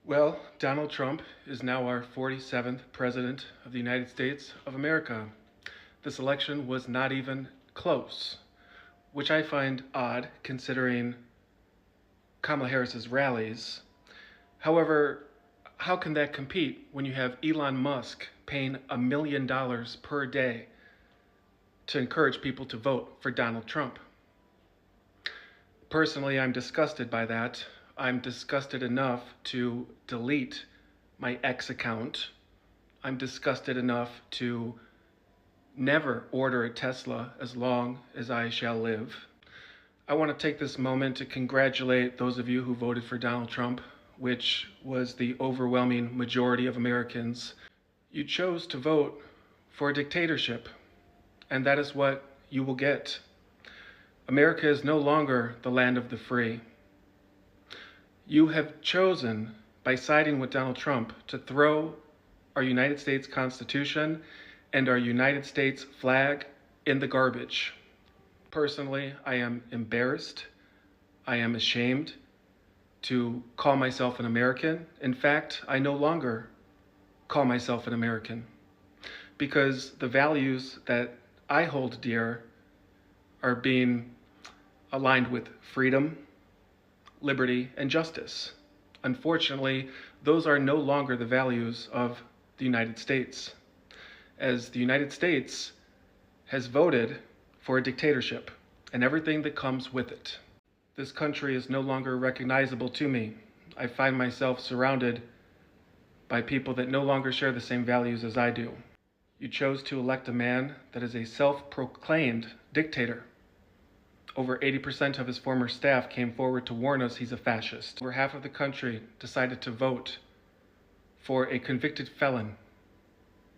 Well, Donald Trump is now our 47th President of the United States of America. This election was not even close, which I find odd considering Kamala Harris's rallies. However, how can that compete when you have Elon Musk paying $1 million per day to encourage people to vote for Donald Trump? Personally, I'm disgusted by that. I'm disgusted enough to delete my X account. I'm disgusted enough to never order a Tesla as long as I shall live. I want to take this moment to congratulate those of you who voted for Donald Trump, which was the overwhelming majority of Americans. You chose to vote for a dictatorship, and that is what you will get. America is no longer the land of the free. You have chosen, by siding with Donald Trump, to throw our United States Constitution and our United States flag in the garbage. Personally, I am embarrassed. I am ashamed to call myself an American. In fact, I no longer call myself an American because the values that I hold dear are being aligned with freedom, liberty, and justice. Unfortunately, those are no longer the values of the United States, as the United States has voted for a dictatorship and everything that comes with it. This country is no longer recognizable to me. I find myself surrounded by people that no longer share the same values as I do. You chose to elect a man that is a self-proclaimed dictator. Over 80% of his former staff came forward to warn us he's a fascist. Over half of the country decided to vote for a convicted felon,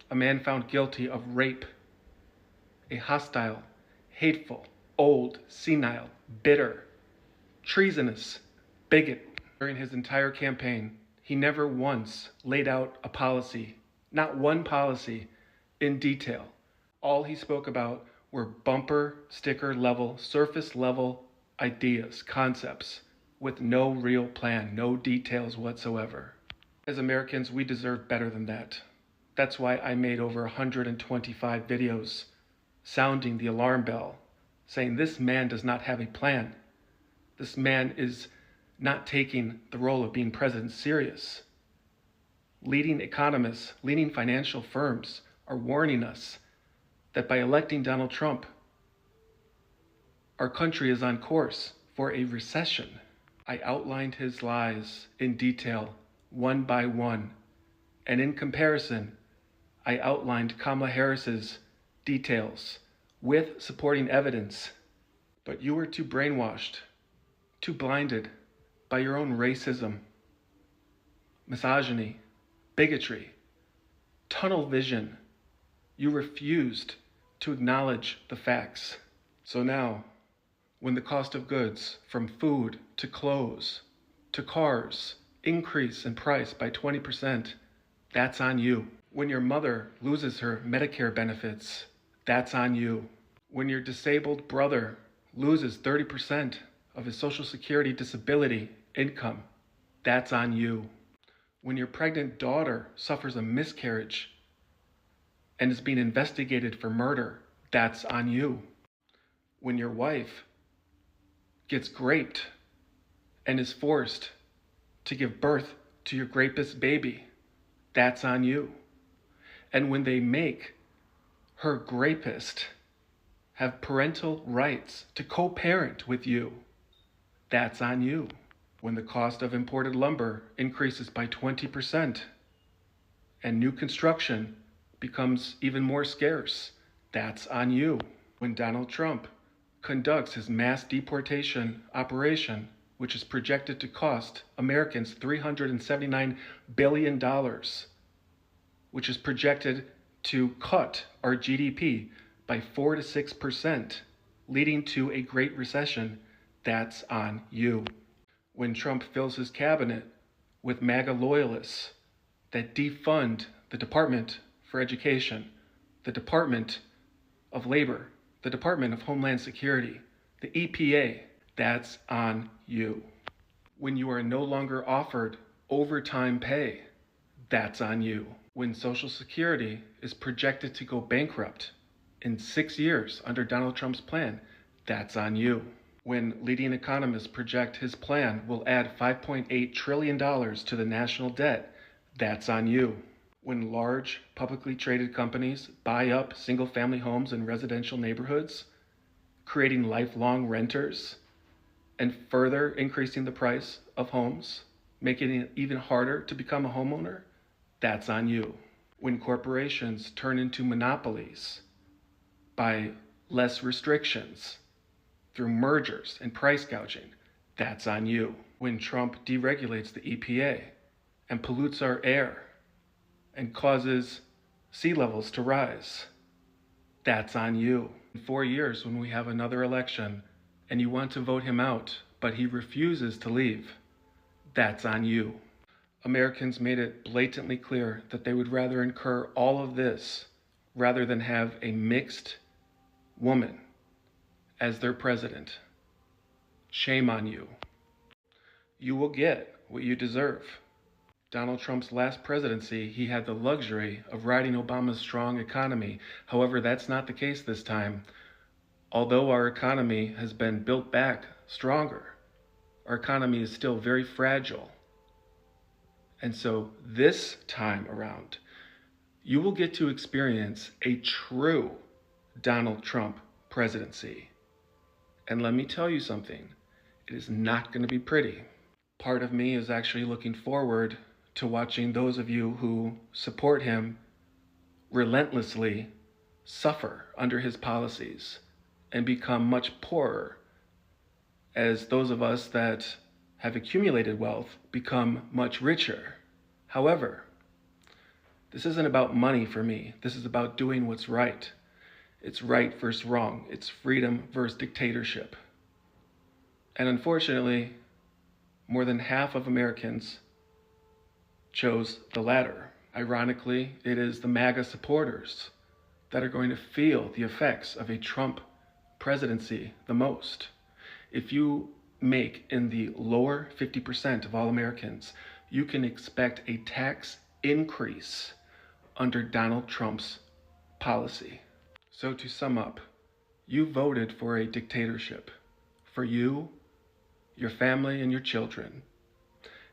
a man found guilty of rape, a hostile, hateful, old, senile, bitter, treasonous bigot. During his entire campaign, he never once laid out a policy, not one policy, in detail. All he spoke about were bumper sticker level, surface level ideas, concepts, with no real plan, no details whatsoever. As Americans, we deserve better than that. That's why I made over 125 videos sounding the alarm bell, saying this man does not have a plan. This man is not taking the role of being president serious. Leading economists, leading financial firms are warning us that by electing Donald Trump, our country is on course for a recession. I outlined his lies in detail, one by one, and in comparison, I outlined Kamala Harris's details with supporting evidence. But you were too brainwashed, too blinded by your own racism, misogyny, bigotry, tunnel vision. You refused to acknowledge the facts. So now, when the cost of goods, from food to clothes to cars, increase in price by 20%, that's on you. When your mother loses her Medicare benefits, that's on you. When your disabled brother loses 30% of his Social Security disability income, that's on you. When your pregnant daughter suffers a miscarriage and is being investigated for murder, that's on you. When your wife gets raped and is forced to give birth to your rapist baby, that's on you. And when they make her rapist have parental rights to co-parent with you, that's on you. When the cost of imported lumber increases by 20% and new construction becomes even more scarce, that's on you. When Donald Trump conducts his mass deportation operation, which is projected to cost Americans $379 billion, which is projected to cut our GDP by 4 to 6%, leading to a great recession, that's on you. When Trump fills his cabinet with MAGA loyalists that defund the Department for Education, the Department of Labor, the Department of Homeland Security, the EPA, that's on you. When you are no longer offered overtime pay, that's on you. When Social Security is projected to go bankrupt in 6 years under Donald Trump's plan, that's on you. When leading economists project his plan will add $5.8 trillion to the national debt, that's on you. When large publicly traded companies buy up single-family homes in residential neighborhoods, creating lifelong renters, and further increasing the price of homes, making it even harder to become a homeowner, that's on you. When corporations turn into monopolies by less restrictions through mergers and price gouging, that's on you. When Trump deregulates the EPA and pollutes our air and causes sea levels to rise, that's on you. In 4 years, when we have another election and you want to vote him out, but he refuses to leave, that's on you. Americans made it blatantly clear that they would rather incur all of this rather than have a mixed woman as their president. Shame on you. You will get what you deserve. Donald Trump's last presidency, he had the luxury of riding Obama's strong economy. However, that's not the case this time. Although our economy has been built back stronger, our economy is still very fragile. And so this time around, you will get to experience a true Donald Trump presidency. And let me tell you something, it is not going to be pretty. Part of me is actually looking forward to watching those of you who support him relentlessly suffer under his policies and become much poorer, as those of us that have accumulated wealth become much richer. However, this isn't about money for me. This is about doing what's right. It's right versus wrong. It's freedom versus dictatorship. And unfortunately, more than half of Americans chose the latter. Ironically, it is the MAGA supporters that are going to feel the effects of a Trump presidency the most. If you make in the lower 50% of all Americans, you can expect a tax increase under Donald Trump's policy. So to sum up, you voted for a dictatorship for you, your family, and your children.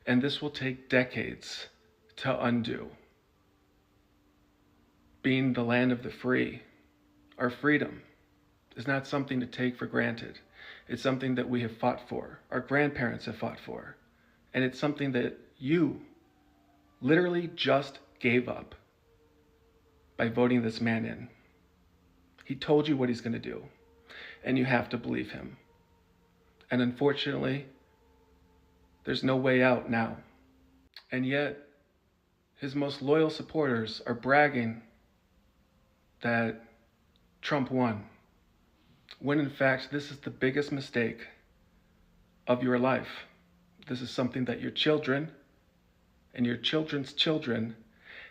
And this will take decades to undo. Being the land of the free, our freedom is not something to take for granted. It's something that we have fought for, our grandparents have fought for, and it's something that you literally just gave up by voting this man in. He told you what he's going to do, and you have to believe him. And unfortunately, there's no way out now. And yet, his most loyal supporters are bragging that Trump won, when in fact, this is the biggest mistake of your life. This is something that your children and your children's children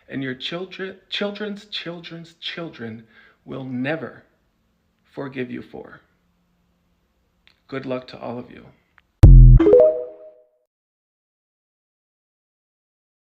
and your children's children will never forgive you for. Good luck to all of you.